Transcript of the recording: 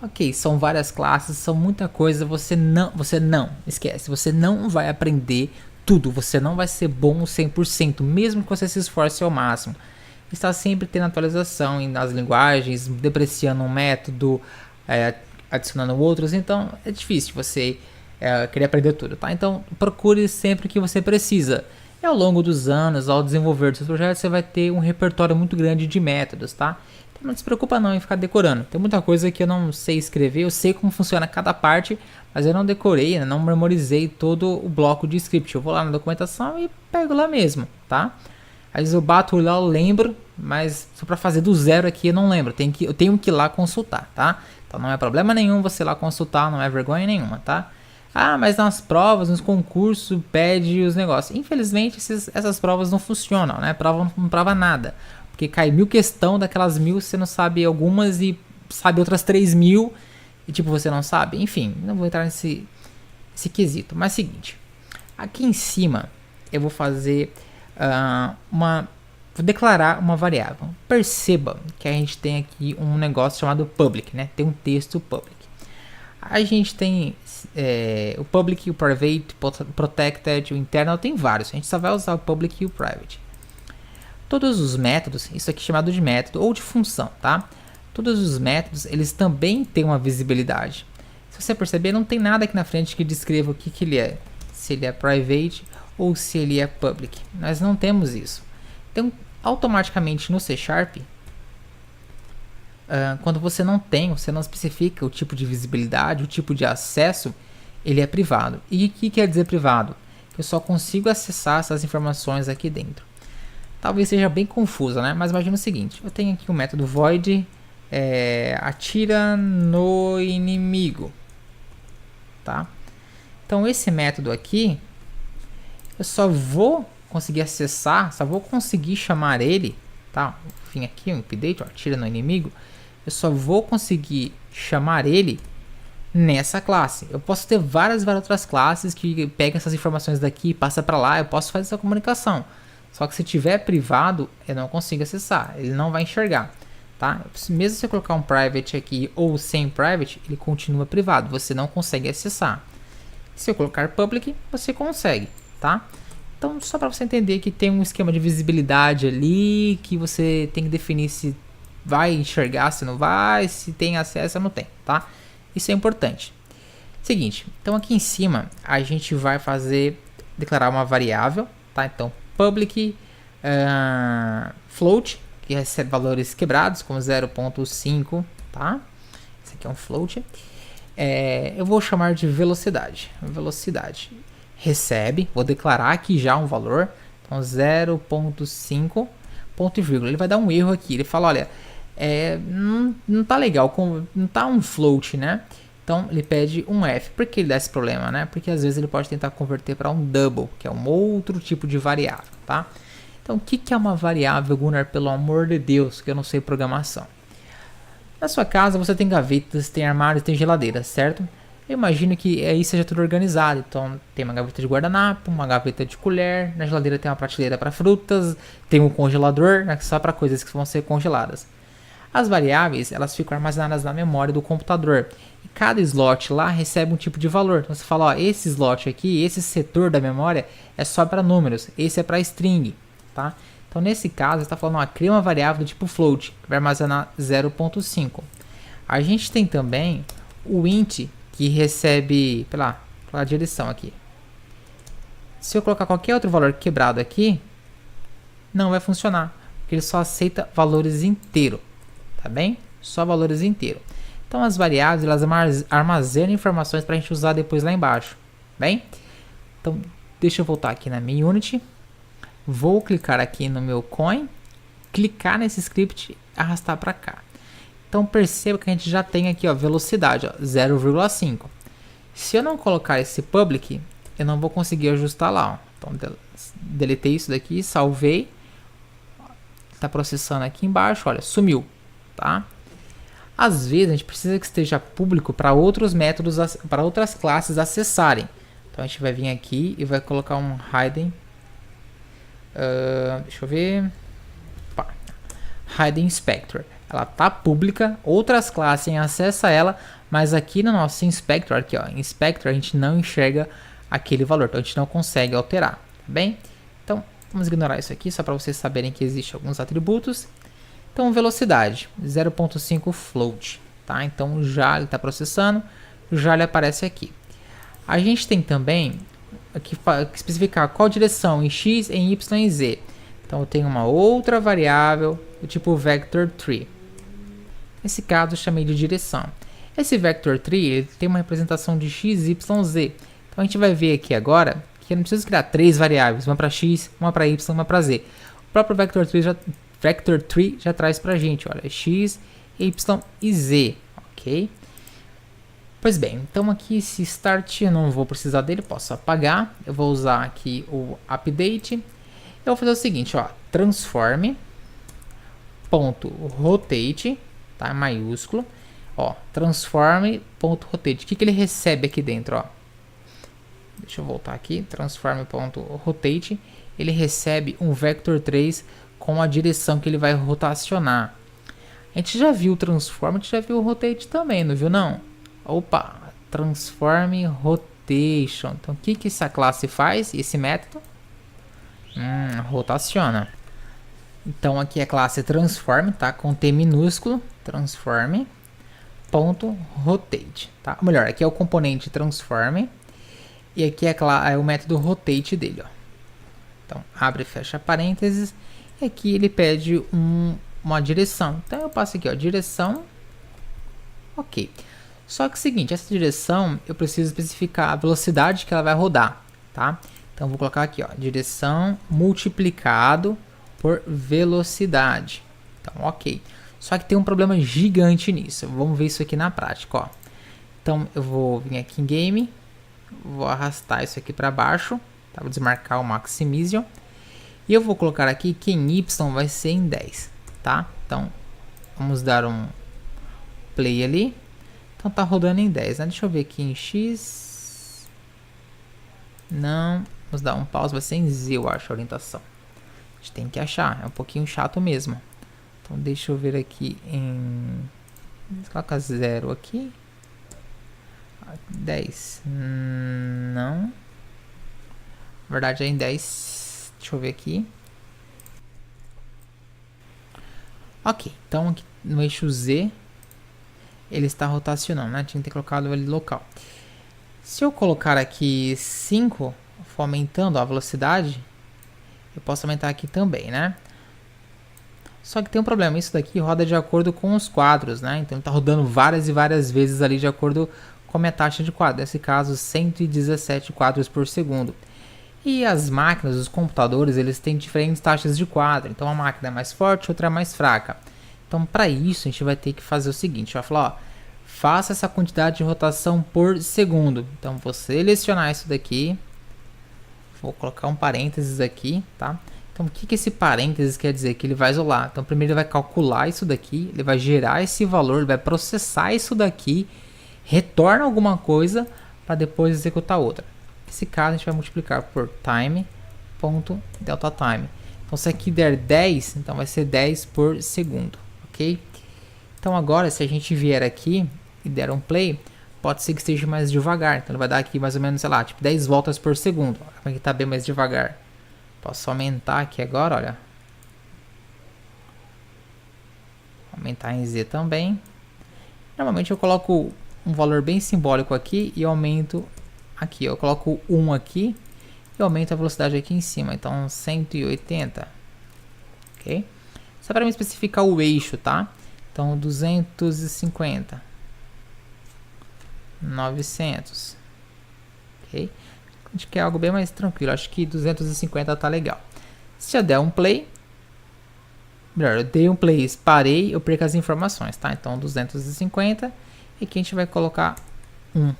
Ok, são várias classes, são muita coisa, você não esquece, você não vai aprender tudo, você não vai ser bom 100%, mesmo que você se esforce ao máximo. Está sempre tendo atualização nas linguagens, depreciando um método, adicionando outros, então é difícil você querer aprender tudo, tá? Então procure sempre o que você precisa. E ao longo dos anos, ao desenvolver dos seus projetos, você vai ter um repertório muito grande de métodos, tá? Então não se preocupa não em ficar decorando. Tem muita coisa que eu não sei escrever, eu sei como funciona cada parte, mas eu não decorei, não memorizei todo o bloco de script. Eu vou lá na documentação e pego lá mesmo, tá? Às vezes eu bato lá, eu lembro, mas só para fazer do zero aqui eu não lembro. Eu tenho que ir lá consultar, tá? Então não é problema nenhum você ir lá consultar, não é vergonha nenhuma, tá? Ah, mas nas provas, nos concursos, pede os negócios. Infelizmente, essas provas não funcionam, né? Prova não prova nada. Porque cai 1000 questões, daquelas 1000 você não sabe algumas e sabe outras 3000 e tipo, você não sabe. Enfim, não vou entrar nesse quesito. Mas seguinte, aqui em cima eu vou fazer vou declarar uma variável. Perceba que a gente tem aqui um negócio chamado public, né? Tem um texto public. A gente tem o public, o private, o protected, o internal, tem vários. A gente só vai usar o public e o private. Todos os métodos, isso aqui é chamado de método ou de função, tá? Todos os métodos, eles também têm uma visibilidade. Se você perceber, não tem nada aqui na frente que descreva o que ele é. Se ele é private ou se ele é public. Nós não temos isso. Então, automaticamente no C#, quando você não especifica o tipo de visibilidade, o tipo de acesso, ele é privado. E o que quer dizer privado? Eu só consigo acessar essas informações aqui dentro. Talvez seja bem confuso, né? Mas imagina o seguinte, eu tenho aqui o método void atira no inimigo, tá? Então esse método aqui, eu só vou conseguir acessar, só vou conseguir chamar ele, tá? Enfim, aqui um update, ó, atira no inimigo, eu só vou conseguir chamar ele nessa classe. Eu posso ter várias outras classes que pegam essas informações daqui e passa para lá, eu posso fazer essa comunicação. Só que se tiver privado, eu não consigo acessar, ele não vai enxergar, tá? Mesmo se eu colocar um private aqui ou sem private, ele continua privado, você não consegue acessar. Se eu colocar public, você consegue, tá? Então, só para você entender que tem um esquema de visibilidade ali, que você tem que definir se vai enxergar, se não vai, se tem acesso ou não tem, tá? Isso é importante. Seguinte, então aqui em cima a gente vai declarar uma variável, tá? Então, public float, que recebe valores quebrados, como 0.5, tá? Esse aqui é um float. Eu vou chamar de velocidade. Velocidade recebe, vou declarar aqui já um valor, então 0.5, ponto e vírgula. Ele vai dar um erro aqui, ele fala, olha, não tá legal, não tá um float, né? Então ele pede um F. Por que ele dá esse problema, né? Porque às vezes ele pode tentar converter para um double, que é um outro tipo de variável, tá? Então o que é uma variável, Gunnar? Pelo amor de Deus, que eu não sei programação. Na sua casa você tem gavetas, tem armários, tem geladeira, certo? Eu imagino que aí seja tudo organizado. Então tem uma gaveta de guardanapo, uma gaveta de colher, na geladeira tem uma prateleira para frutas, tem um congelador, né, só para coisas que vão ser congeladas. As variáveis, elas ficam armazenadas na memória do computador. E cada slot lá recebe um tipo de valor. Então você fala, ó, esse slot aqui, esse setor da memória é só para números, esse é para string, tá? Então nesse caso, você está falando, ó, cria uma variável do tipo float, que vai armazenar 0.5. A gente tem também o int, que recebe pela direção aqui. Se eu colocar qualquer outro valor quebrado aqui, não vai funcionar, porque ele só aceita valores inteiros. Tá bem? Só valores inteiros. Então as variáveis, elas armazenam informações para a gente usar depois lá embaixo. Bem? Então deixa eu voltar aqui na minha Unity. Vou clicar aqui no meu coin, clicar nesse script e arrastar para cá. Então perceba que a gente já tem aqui, ó, velocidade, 0,5. Se eu não colocar esse public, eu não vou conseguir ajustar lá, ó. Então deletei isso daqui, salvei. Está processando aqui embaixo, olha, sumiu. Tá? Às vezes a gente precisa que esteja público para outros métodos, para outras classes acessarem. Então a gente vai vir aqui e vai colocar um hidden Deixa eu ver. Pá. Hide Inspector. Ela tá pública, outras classes têm acesso a ela, mas aqui no nosso Inspector, aqui ó, Inspector, a gente não enxerga aquele valor, então a gente não consegue alterar, tá bem? Então, vamos ignorar isso aqui, só para vocês saberem que existem alguns atributos. Então, velocidade, 0.5 float, tá? Então, já ele está processando, já ele aparece aqui. A gente tem também aqui especificar qual direção em x, em y e z. Então, eu tenho uma outra variável do tipo vector tree. Nesse caso, eu chamei de direção. Esse vector tree ele tem uma representação de x, y, z. Então, a gente vai ver aqui agora que eu não preciso criar três variáveis, uma para x, uma para y, uma para z. O próprio vector tree já traz para a gente, olha, x, y e z, ok? Pois bem, então aqui esse start eu não vou precisar dele, posso apagar. Eu vou usar aqui o update. Eu vou fazer o seguinte, ó, transform.rotate, tá, maiúsculo, ó, transform.rotate. O que ele recebe aqui dentro, ó? Deixa eu voltar aqui, transform.rotate, ele recebe um vector 3 com a direção que ele vai rotacionar. A gente já viu o transform, a gente já viu o rotate também, não viu não? Opa, transform rotation. Então o que essa classe faz, esse método? Rotaciona. Então aqui a classe transform, tá? Com T minúsculo, transform.rotate, tá? Ou melhor, aqui é o componente transform e aqui é o método rotate dele, ó. Então abre e fecha parênteses e aqui ele pede uma direção. Então eu passo aqui, ó, direção, ok. Só que é o seguinte, essa direção eu preciso especificar a velocidade que ela vai rodar, tá? Então vou colocar aqui, ó, direção multiplicado por velocidade. Então, ok. Só que tem um problema gigante nisso. Vamos ver isso aqui na prática, ó. Então eu vou vir aqui em Game, vou arrastar isso aqui para baixo, tá? Vou desmarcar o Maximize. E eu vou colocar aqui que em Y vai ser em 10, tá? Então vamos dar um play ali. Então tá rodando em 10, né? Deixa eu ver aqui em X. Não. Vamos dar um pause, vai ser em Z, eu acho, a orientação. A gente tem que achar, é um pouquinho chato mesmo. Então deixa eu ver aqui em... Coloca 0 aqui. 10. Não. Na verdade é em 10. Deixa eu ver aqui. Ok, então aqui no eixo Z ele está rotacionando, né? Tinha que ter colocado ele local. Se eu colocar aqui 5, for aumentando a velocidade, eu posso aumentar aqui também, né? Só que tem um problema, isso daqui roda de acordo com os quadros, né? Então ele está rodando várias e várias vezes ali de acordo com a minha taxa de quadro. Nesse caso, 117 quadros por segundo. E as máquinas, os computadores, eles têm diferentes taxas de quadro. Então uma máquina é mais forte, outra é mais fraca. Então para isso a gente vai ter que fazer o seguinte, vai falar, ó, faça essa quantidade de rotação por segundo. Então vou selecionar isso daqui, vou colocar um parênteses aqui, tá? Então o que esse parênteses quer dizer? Que ele vai isolar. Então primeiro ele vai calcular isso daqui, ele vai gerar esse valor, ele vai processar isso daqui, retorna alguma coisa para depois executar outra. Nesse caso a gente vai multiplicar por time.deltaTime. Então se aqui der 10, então vai ser 10 por segundo, ok? Então agora se a gente vier aqui e der um play, pode ser que esteja mais devagar. Então ele vai dar aqui mais ou menos, sei lá, tipo 10 voltas por segundo. Olha como é que tá bem mais devagar. Posso aumentar aqui agora, olha. Aumentar em Z também. Normalmente eu coloco um valor bem simbólico aqui e aumento aqui. Eu coloco 1 aqui e aumento a velocidade aqui em cima. Então 180. Ok? Só para me especificar o eixo, tá? Então 250. 900. Ok? A gente quer algo bem mais tranquilo. Acho que 250 tá legal. Se eu der um play, melhor, eu dei um play, parei, eu perco as informações, tá? Então 250 e aqui a gente vai colocar 1.